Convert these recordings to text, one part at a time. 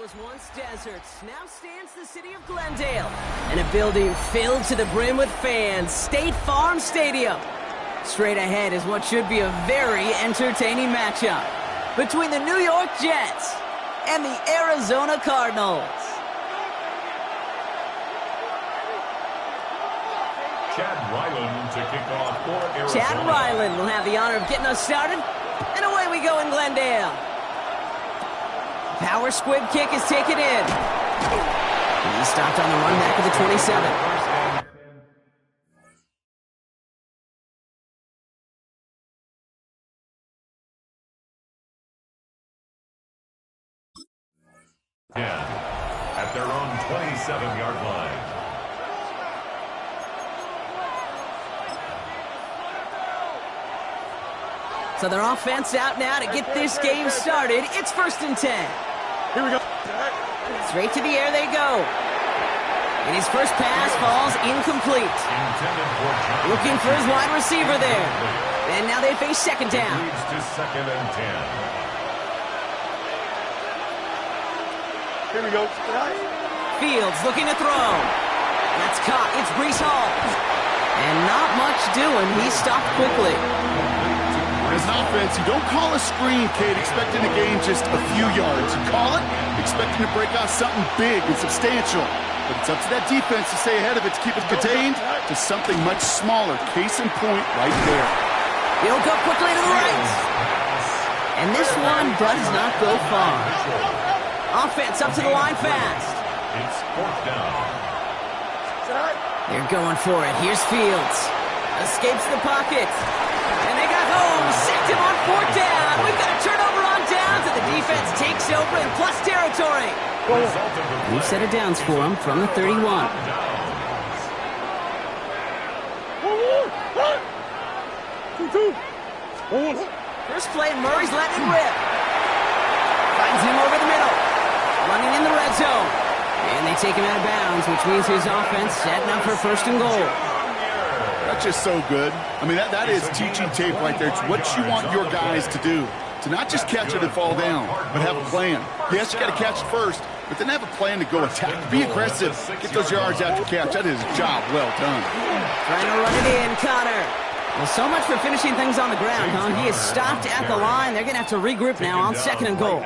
was once deserts, now stands the city of Glendale, and a building filled to the brim with fans, State Farm Stadium. Straight ahead is what should be a very entertaining matchup between the New York Jets and the Arizona Cardinals. Chad Ryland to kick off for Arizona. Chad Ryland will have the honor of getting us started, and away we go in Glendale. Power squib kick is taken in. He stopped on the run back of the 27. At their own 27-yard line. So their offense out now to get this game started. It's 1st and 10. Here we go. Straight to the air they go. And his first pass falls incomplete. Looking for his wide receiver there. And now they face second down. Leads to 2nd and 10. Here we go. Fields looking to throw. That's caught. It's Breece Hall. And not much doing. He stopped quickly. As an offense, you don't call a screen, kid, expecting to gain just a few yards. You call it, expecting to break out something big and substantial. But it's up to that defense to stay ahead of it, to keep it contained to something much smaller. Case in point right there. He'll go quickly to the right. And this one does not go far. Offense up to the line fast. It's 4th down. They're going for it. Here's Fields. Escapes the pocket. And they got home. Sacked him on 4th down. We've got a turnover on downs, and the defense takes over in plus territory. New set of downs for him from the 31. First play, Murray's letting it rip. Finds him over the middle. Running in the red zone. And they take him out of bounds, which means his offense setting up for 1st and goal. That's just so good. I mean, that is teaching tape right there. It's what you want your guys to do. To not just catch it and fall down, but have a plan. Yes, you got to catch it first, but then have a plan to go attack. Be aggressive. Get those yards after catch. That is a job well done. Trying to run it in, Connor. Well, so much for finishing things on the ground, huh? He is stopped at the line. They're going to have to regroup now on 2nd and goal.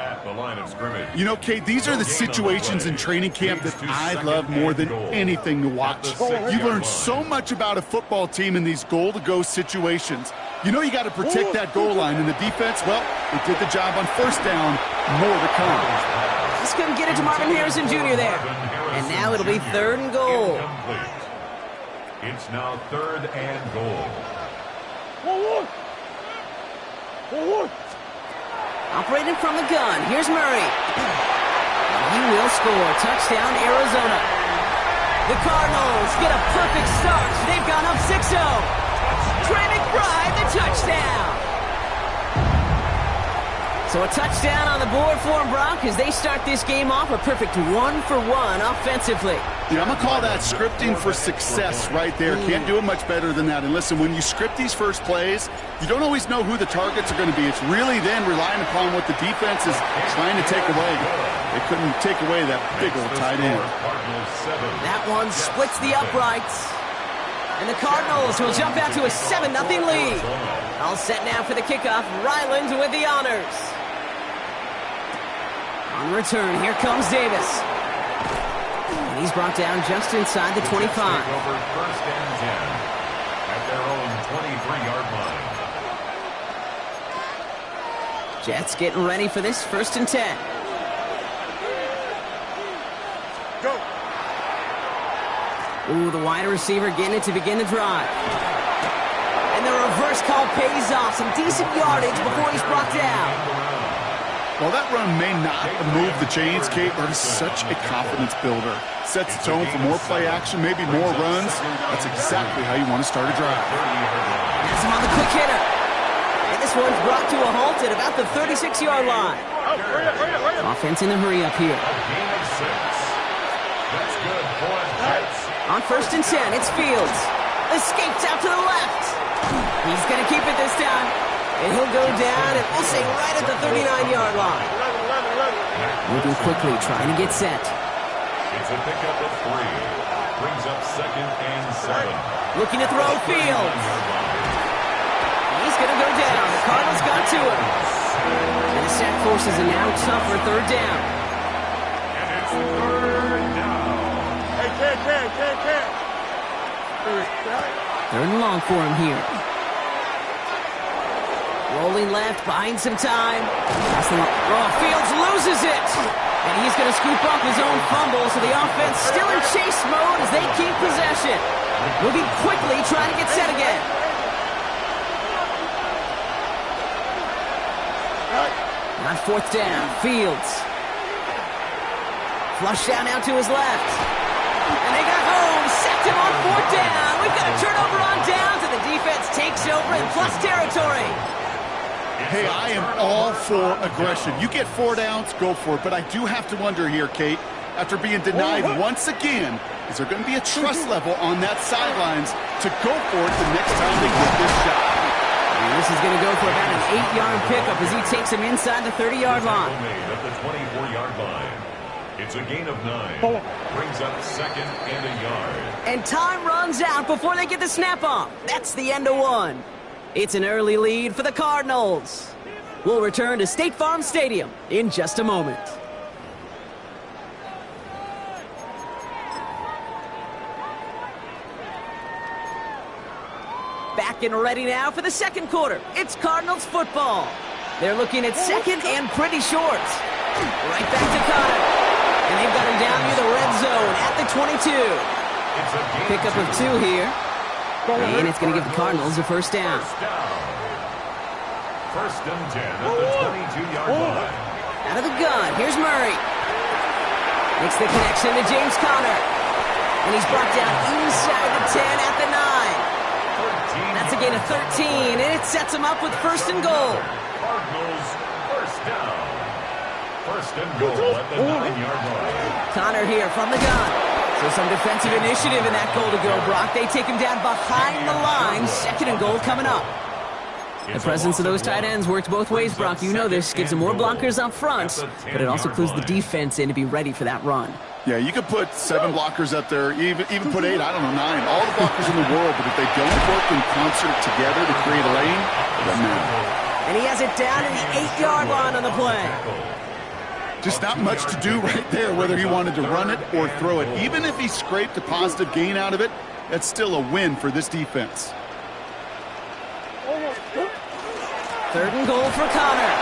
You know, Kate, these are the situations in training camp that I love more than anything to watch. You learn so much about a football team in these goal-to-go situations. You know you got to protect that goal line, and the defense, well, they did the job on 1st down. More to come. Just couldn't get it to Marvin Harrison Jr. there. And now it'll be 3rd and goal. It's now 3rd and goal. Operating from the gun. Here's Murray. He will score. Touchdown, Arizona. The Cardinals get a perfect start. They've gone up 6-0. Trey McBride, the touchdown. So a touchdown on the board for them, Bronx, as they start this game off a perfect 1-for-1 offensively. Yeah, I'm going to call that scripting for success right there. Can't do it much better than that. And listen, when you script these first plays, you don't always know who the targets are going to be. It's really then relying upon what the defense is trying to take away. They couldn't take away that big old tight end. That one splits the uprights. And the Cardinals will jump out to a 7-0 lead. All set now for the kickoff. Ryland with the honors. On return, here comes Davis. And he's brought down just inside the 25. Over 1st and 10 at their own 23-yard line. Jets getting ready for this 1st and 10. Go. Ooh, the wide receiver getting it to begin the drive. And the reverse call pays off. Some decent yardage before he's brought down. Well, that run may not have moved the chains, Kate, but it's such a confidence builder. Sets the tone for more play action, maybe more runs. That's exactly how you want to start a drive. That's him on the quick hitter. And this one's brought to a halt at about the 36-yard line. Offense in the hurry up here. That's good for Jets. On 1st and 10, it's Fields. Escapes out to the left. He's going to keep it this time. And he'll go down, and we'll say right at the 39-yard line. Moving quickly, trying to get set. It's a pickup of 3. Brings up 2nd and 7. Looking to throw Fields. He's going to go down. The Cardinals got to him. And the sack forces a now tougher 3rd down. And it's 3rd down. Hey, kid. 3rd and long for him here. Rolling left, buying some time. Fields loses it. And he's going to scoop up his own fumble, so the offense still in chase mode as they keep possession. Moving quickly, trying to get set again. On 4th down, Fields. Flush down now to his left. And they got home, sacked him on 4th down. We've got a turnover on downs, and the defense takes over in plus territory. Hey, I am all for aggression. You get 4 downs, go for it. But I do have to wonder here, Kate, after being denied once again, is there going to be a trust level on that sidelines to go for it the next time they get this shot? And this is going to go for about an 8-yard pickup as he takes him inside the 30-yard line. Made at the 24-yard line. It's a gain of 9. Brings up 2nd and a yard. And time runs out before they get the snap off. That's the end of 1. It's an early lead for the Cardinals. We'll return to State Farm Stadium in just a moment. Back and ready now for the 2nd quarter. It's Cardinals football. They're looking at 2nd and pretty short. Right back to Connor. And they've got him down near the red zone at the 22. Pickup of 2 here. And it's going to give the Cardinals a 1st down. 1st and 10 at the 22-yard line. Out of the gun, here's Murray. Makes the connection to James Conner. And he's brought down inside the 10 at the 9. That's a gain of 13, and it sets him up with 1st and goal. Cardinals 1st down. 1st and goal at the 9-yard line. Conner here from the gun. So some defensive initiative in that goal to go, Brock. They take him down behind the line. 2nd and goal coming up. The presence of those tight ends works both ways, Brock. You know this. Gives them more blockers up front, but it also clues the defense in to be ready for that run. Yeah, you could put 7 blockers up there, even put 8, I don't know, 9. All the blockers in the world, but if they don't work in concert together to create a lane, it doesn't matter. And he has it down in the 8-yard line on the play. Just not much to do right there, whether he wanted to run it or throw it. Even if he scraped a positive gain out of it, that's still a win for this defense. 3rd and goal for Conner.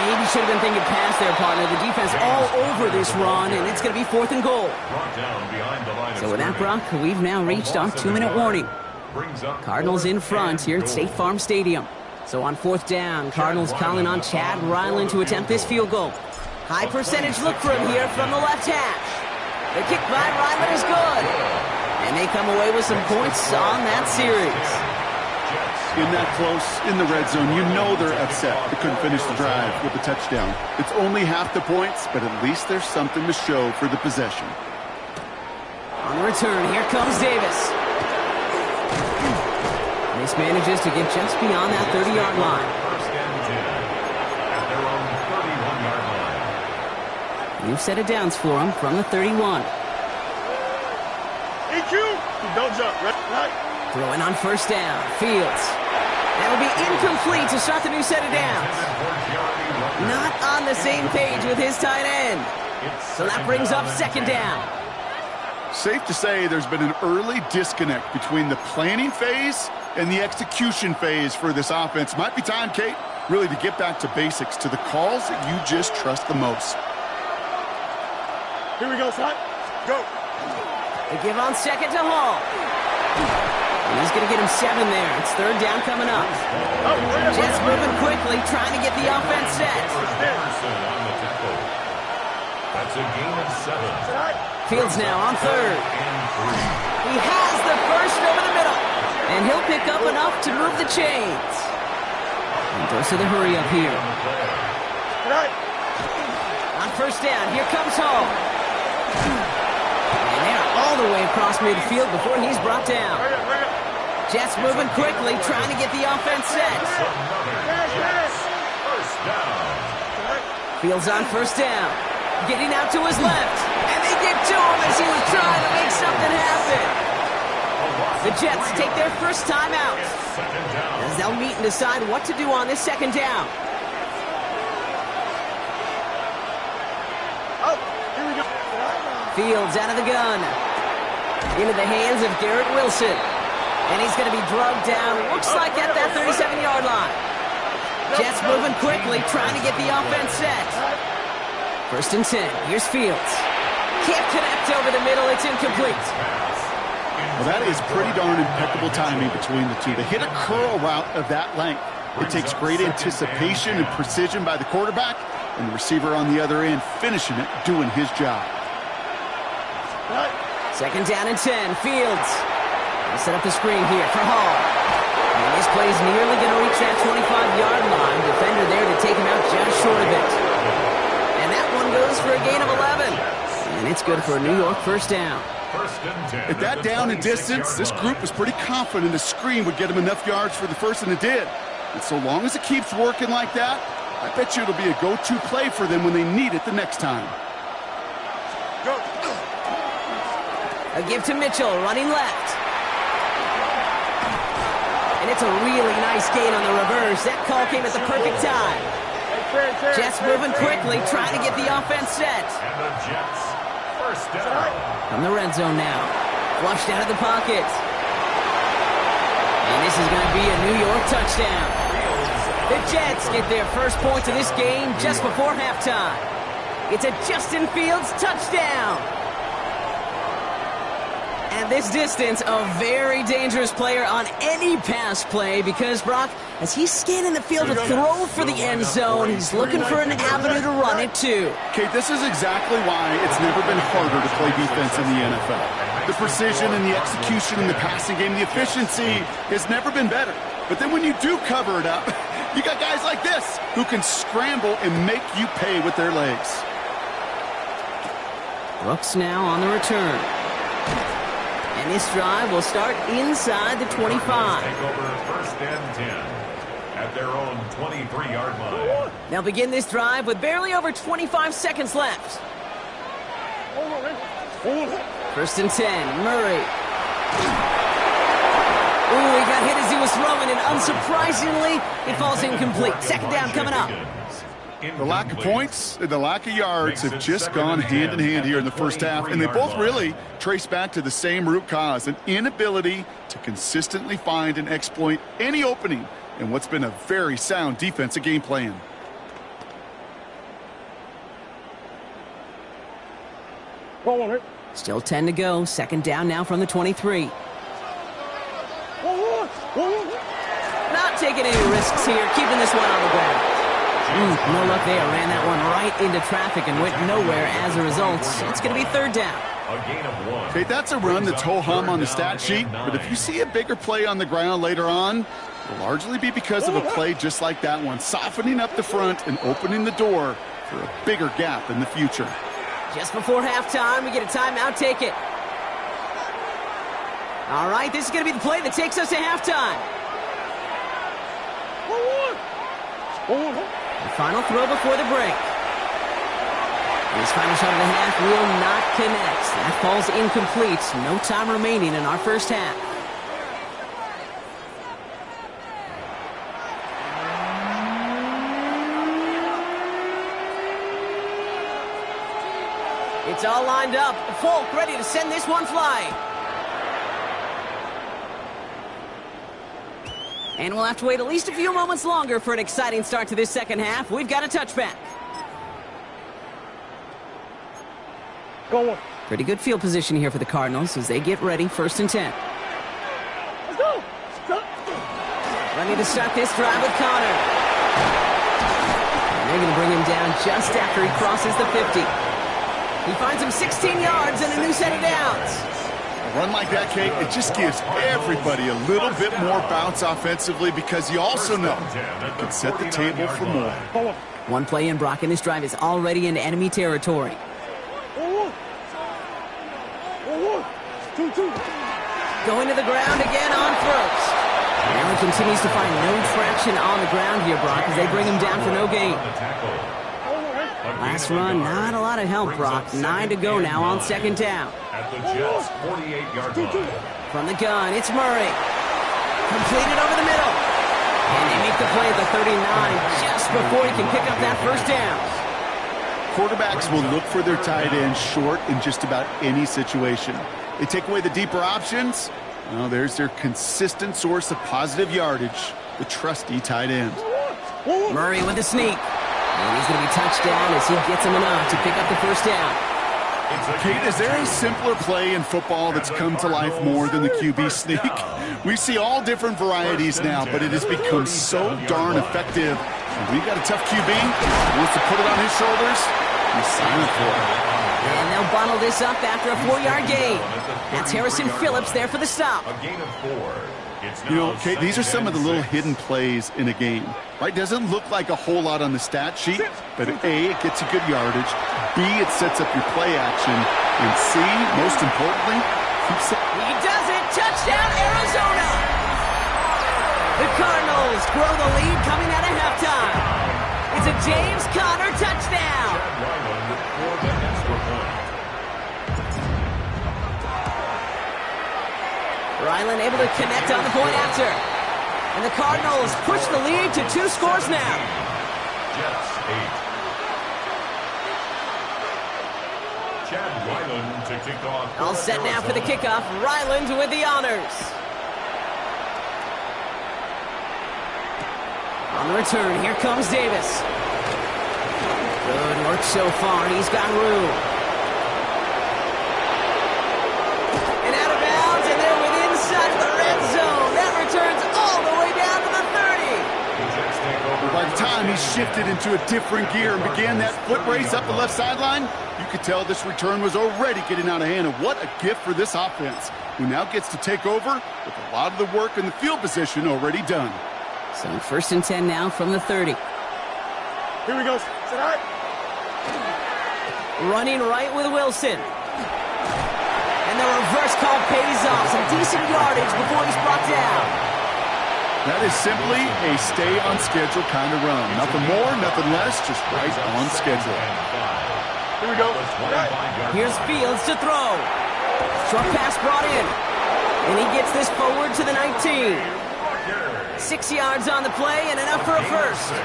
Maybe should have been thinking pass there, partner. The defense all over this run, and it's going to be 4th and goal. So with that, Brock, we've now reached our 2-minute warning. Cardinals in front here at State Farm Stadium. So on 4th down, Cardinals calling on Chad Ryland to attempt this field goal. High percentage look for him here from the left hash. The kick by Ryland is good. And they come away with some points on that series. In that close, in the red zone, you know they're upset. They couldn't finish the drive with the touchdown. It's only half the points, but at least there's something to show for the possession. On the return, here comes Davis. This manages to get just beyond that 30-yard line. 1st and 10 at their own 31-yard line. We've set it downs for him from the 31. EQ, don't jump, right? Throwing on 1st down, Fields. That'll be incomplete to start the new set of downs. Not on the same page with his tight end. So that brings up 2nd down. Safe to say there's been an early disconnect between the planning phase and the execution phase for this offense. Might be time, Kate, really to get back to basics, to the calls that you just trust the most. Here we go, son. Go. They give on 2nd to Hall. And he's going to get him 7 there. It's 3rd down coming up. Jets moving quickly, trying to get the offense set. That's a gain of 7. Fields now on 3rd. He has the 1st over the middle. And he'll pick up enough to move the chains. And goes to the hurry up here. On 1st down, here comes Hall. And they're all the way across midfield before he's brought down. Jets moving quickly, trying to get the offense set. First down. Fields on first down. Getting out to his left. And they get to him as he was trying to make something happen. The Jets take their first time out, as they'll meet and decide what to do on this second down. Oh, here we go. Fields out of the gun. Into the hands of Garrett Wilson. And he's going to be drugged down, looks like at that 37-yard line. Jets moving quickly, trying to get the offense set. First and 10. Here's Fields. Can't connect over the middle. It's incomplete. Well, that is pretty darn impeccable timing between the two. To hit a curl route of that length, it takes great anticipation and precision by the quarterback, and the receiver on the other end finishing it, doing his job. Second down and 10. Fields. They'll set up the screen here for Hall. And this play is nearly going to reach that 25-yard line. Defender there to take him out just short of it. And that one goes for a gain of 11. And it's good for a New York first down. At that down and distance, this group was pretty confident the screen would get them enough yards for the first, and it did. And so long as it keeps working like that, I bet you it'll be a go-to play for them when they need it the next time. Go. A give to Mitchell, running left. And it's a really nice gain on the reverse. That call came at the perfect time. Jets moving quickly, trying to get the offense set. And the Jets, first down. From the red zone now. Flushed out of the pocket. And this is going to be a New York touchdown. The Jets get their first points of this game just before halftime. It's a Justin Fields touchdown. And this distance, a very dangerous player on any pass play because, Brock, as he's scanning the field to throw for the end zone, he's looking for an avenue to run it too. Kate, this is exactly why it's never been harder to play defense in the NFL. The precision and the execution in the passing game, the efficiency has never been better. But then when you do cover it up, you got guys like this who can scramble and make you pay with their legs. Brooks now on the return. And this drive will start inside the 25. Take over first and 10 at their own 23-yard line. They'll begin this drive with barely over 25 seconds left. First and 10, Murray. Ooh, he got hit as he was throwing, and unsurprisingly, it falls incomplete. Second down coming up. The lack of points and the lack of yards have just gone hand in hand here in the first half, and they both really trace back to the same root cause, an inability to consistently find and exploit any opening in what's been a very sound defensive game plan. Still 10 to go. Second down now from the 23. Not taking any risks here, keeping this one on the ground. No luck there. Ran that one right into traffic and went nowhere as a result. It's going to be third down. A gain of 1. Okay, that's a run that's ho-hum on the stat sheet, but if you see a bigger play on the ground later on, it'll largely be because of a play just like that one, softening up the front and opening the door for a bigger gap in the future. Just before halftime, we get a timeout. Take it. All right, this is going to be the play that takes us to halftime. The final throw before the break. This final shot of the half will not connect. That falls incomplete. No time remaining in our first half. It's all lined up. Folk ready to send this one flying. And we'll have to wait at least a few moments longer for an exciting start to this second half. We've got a touchback. Pretty good field position here for the Cardinals as they get ready. First and 10. Let's go. Ready to start this drive with Connor. And they're going to bring him down just after he crosses the 50. He finds him 16 yards and a new set of downs. A run like that, Kate, it just gives everybody a little bit more bounce offensively because you also know it can set the table for more. One play in, Brock, and this drive is already into enemy territory. Going to the ground again on first. And he continues to find no traction on the ground here, Brock, as they bring him down for no gain. Last run, not a lot of help, Brock. 9 to go now on second down. At the Jets' 48-yard line. From the gun, it's Murray. Completed over the middle. And they make the play at the 39 just before he can pick up that first down. Quarterbacks will look for their tight end short in just about any situation. They take away the deeper options. Well, there's their consistent source of positive yardage, the trusty tight end. Murray with the sneak. And he's going to be touched down as he gets him enough to pick up the first down. Kate, is there a simpler play in football that's come to life more than the QB sneak? We see all different varieties now, but it has become so darn effective. And we've got a tough QB who wants to put it on his shoulders. He's signing for it. And they'll bottle this up after a 4-yard gain. That's Harrison Phillips there for the stop. A gain of 4. You know, Kate, these are some of the little hidden plays in a game, right? Doesn't look like a whole lot on the stat sheet, but A, it gets you good yardage, B, it sets up your play action, and C, most importantly, keeps it. He does it! Touchdown, Arizona! The Cardinals grow the lead coming out of halftime. It's a James Conner touchdown! Ryland for the extra point. Ryland able to connect on the point after. And the Cardinals push the lead to 2 scores now. Jets 8. Chad Ryland to kick off. All set now for the kickoff. Ryland with the honors. On the return, here comes Davis. Good work so far. He's got room. And out of bounds, and they're within sight of the red zone. That returns all the way down to the 30. By the time he shifted into a different gear and began that foot race up the left sideline, you could tell this return was already getting out of hand. And what a gift for this offense, who now gets to take over with a lot of the work in the field position already done. So 1st and 10 now from the 30. Here we go. Sit high. Running right with Wilson. And the reverse call pays off. Some decent yardage before he's brought down. That is simply a stay-on-schedule kind of run. Nothing more, nothing less, just right on schedule. Here we go. Here's Fields to throw. Short pass brought in. And he gets this forward to the 19. 6 yards on the play and enough for a first.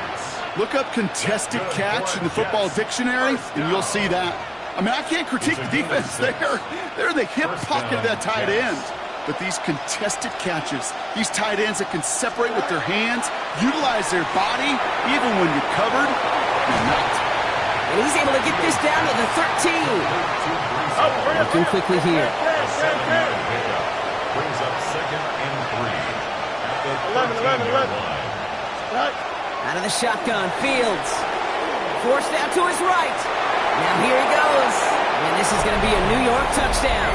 Look up contested catch in the football dictionary, and you'll see that. I mean, I can't critique the defense there. They're the hip pocket of that tight end. But these contested catches, these tight ends that can separate with their hands, utilize their body, even when you're covered, you're not. And he's able to get this down to the 13. Looking quickly here. Brings up 2nd and 3. 11. Right. Out of the shotgun, Fields. Forced out to his right. Now here he goes. And this is going to be a New York touchdown.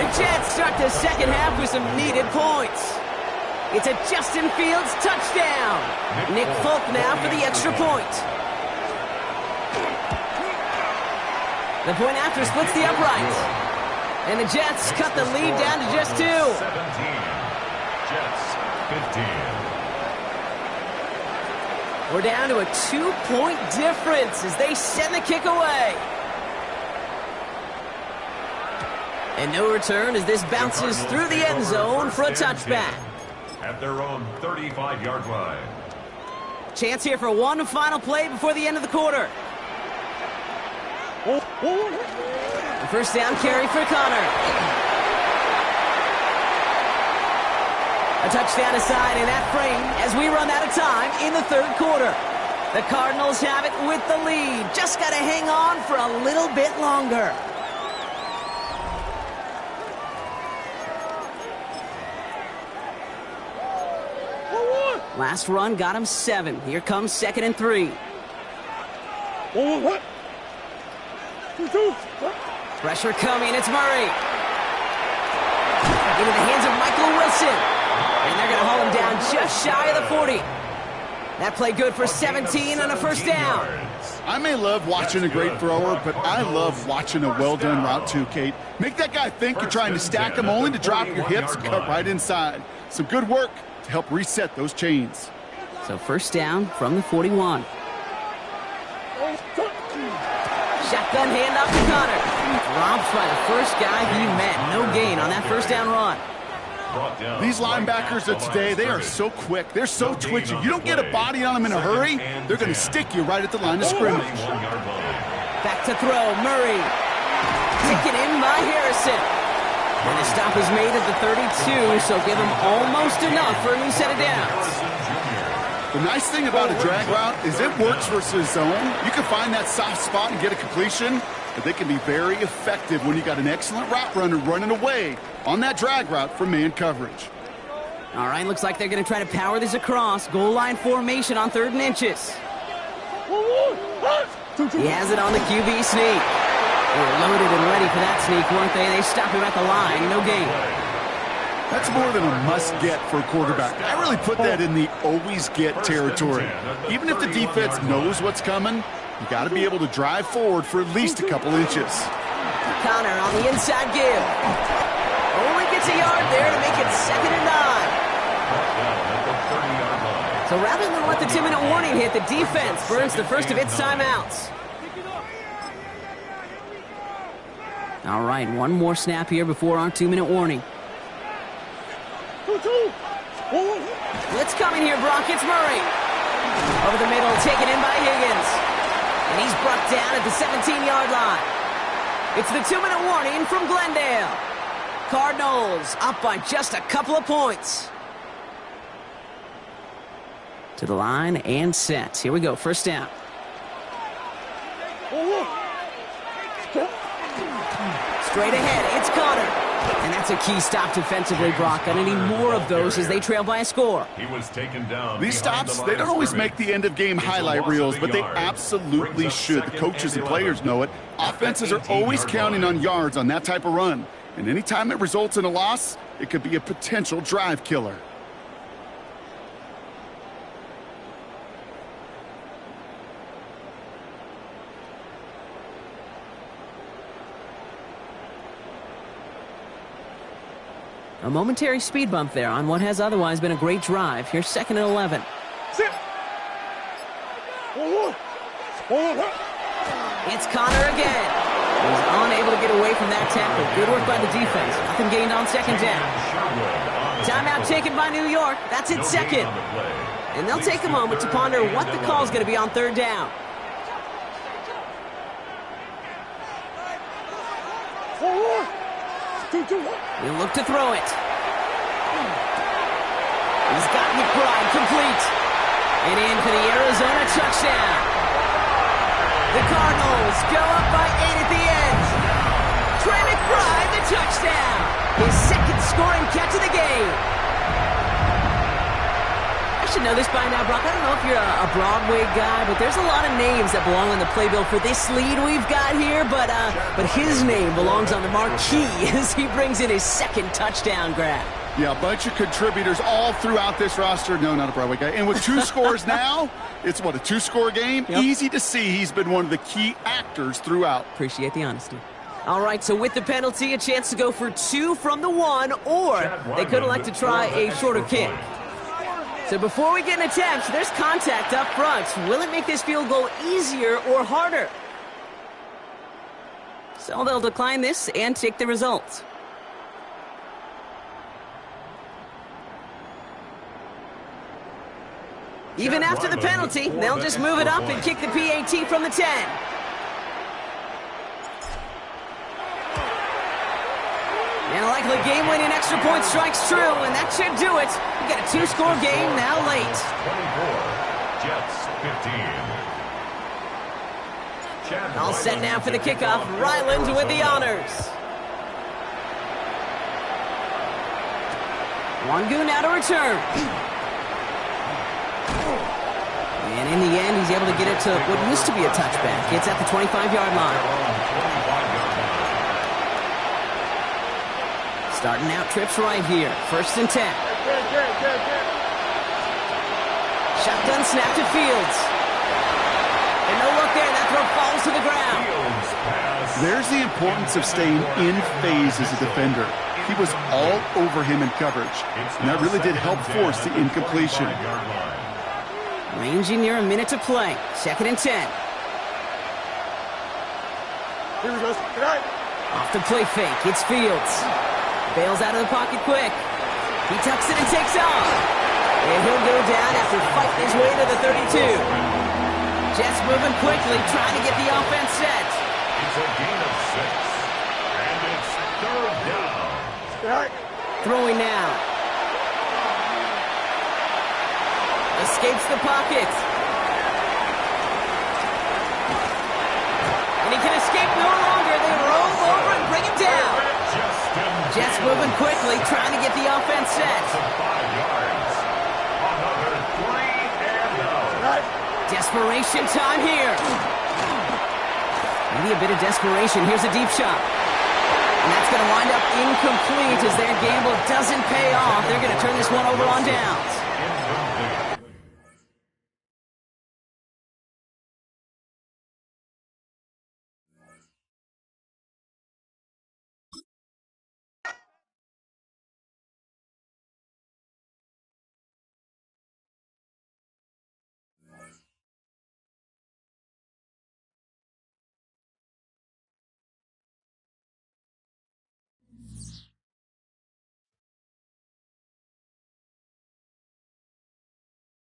The Jets start the second half with some needed points. It's a Justin Fields touchdown. Nick Folk now for the extra point. The point after splits the upright. And the Jets cut the lead down to just 2. 17. Jets 15. We're down to a 2-point difference as they send the kick away. And no return as this bounces through the end zone for a touchback. At their own 35-yard line. Chance here for one final play before the end of the quarter. The first down carry for Conner. A touchdown aside in that frame as we run out of time in the 3rd quarter. The Cardinals have it with the lead. Just got to hang on for a little bit longer. Last run got him 7. Here comes 2nd and 3. What? Pressure coming. It's Murray. Into the hands of Michael Wilson. And they're going to haul him down just shy of the 40. That play good for 17 on a first down. I may love watching a great thrower, but I love watching a well-done route too, Kate. Make that guy think you're trying to stack him only to drop your hips and cut right inside. Some good work to help reset those chains. So first down from the 41. Shotgun handoff to Connor. Dropped by the first guy he met. No gain on that first down run. These linebackers of today, they are so quick. They're so twitchy. You don't get a body on them in a hurry, they're going to stick you right at the line of scrimmage. Back to throw, Murray. Taken in by Harrison. And the stop is made at the 32, so give him almost enough for a new set of downs. The nice thing about a drag route is it works versus zone. You can find that soft spot and get a completion, but they can be very effective when you got an excellent route runner running away on that drag route from man coverage. All right, looks like they're going to try to power this across. Goal line formation on 3rd and inches. He has it on the QB sneak. They were loaded and ready for that sneak, weren't they? They stop him at the line. No gain. That's more than a must-get for a quarterback. I really put that in the always-get territory. Even if the defense knows what's coming, you got to be able to drive forward for at least a couple inches. Connor on the inside give. Only gets a yard there to make it 2nd and 9. So rather than let the 2-minute warning hit, the defense burns the first of its timeouts. All right, one more snap here before our 2-minute warning. Blitz coming here, Bronx. It's Murray. Over the middle, taken in by Higgins. And he's brought down at the 17-yard line. It's the 2-minute warning from Glendale. Cardinals up by just a couple of points. To the line and set. Here we go, first down. Straight ahead, it's Connor. And that's a key stop defensively, Brock. Gonna need more of those as they trail by a score. He was taken down. These stops, they don't always make the end-of-game highlight reels, but they absolutely should. The coaches and players know it. Offenses are always counting on yards on that type of run. And anytime it results in a loss, it could be a potential drive killer. A momentary speed bump there on what has otherwise been a great drive. Here's 2nd and 11. It's Connor again. He's unable to get away from that tackle. Good work by the defense. Nothing gained on 2nd down. Timeout taken by New York. That's its 2nd. And they'll take a moment to ponder what the call is going to be on 3rd down. He'll look to throw it. He's got McBride complete. And in for the Arizona touchdown. The Cardinals go up by 8 at the end. Trey McBride, the touchdown. His 2nd scoring catch of the game. I should know this by now, Brock. I don't know if you're a Broadway guy, but there's a lot of names that belong on the playbill for this lead we've got here, but his name belongs on the marquee as he brings in his 2nd touchdown grab. Yeah, a bunch of contributors all throughout this roster. No, not a Broadway guy. And with 2 scores now, it's what, a 2-score game? Yep. Easy to see he's been one of the key actors throughout. Appreciate the honesty. All right, so with the penalty, a chance to go for 2 from the 1, or they could elect to try a shorter kick. So before we get an attempt, there's contact up front. Will it make this field goal easier or harder? So they'll decline this and take the results. Even after the penalty, they'll just move it up and kick the PAT from the 10. And a likely game-winning extra point strikes true, and that should do it. We got a 2-score game now late. 24, Jets 15. All set now for the kickoff. Ryland with the honors. Wangu now to return. And in the end, he's able to get it to what used to be a touchback. It's at the 25-yard line. Starting out trips right here. 1st and 10. Shotgun snap to Fields. And no look there. That throw falls to the ground. There's the importance of staying in phase as a defender. He was all over him in coverage. And that really did help force the incompletion. Ranging near a minute to play. 2nd and 10. Here we go. Tonight. Off the play fake, it's Fields. Bails out of the pocket quick. He tucks it and takes off. And he'll go down after fighting his way to the 32. Jets moving quickly, trying to get the offense set. It's a gain of 6. And it's third down. Tonight. Throwing now. Escapes the pocket. And he can escape no longer. They roll over and bring him down. Jets moving quickly, trying to get the offense set. 5 yards. Another 3 and out. Desperation time here. Maybe a bit of desperation. Here's a deep shot. And that's going to wind up incomplete as their gamble doesn't pay off. They're going to turn this one over on downs.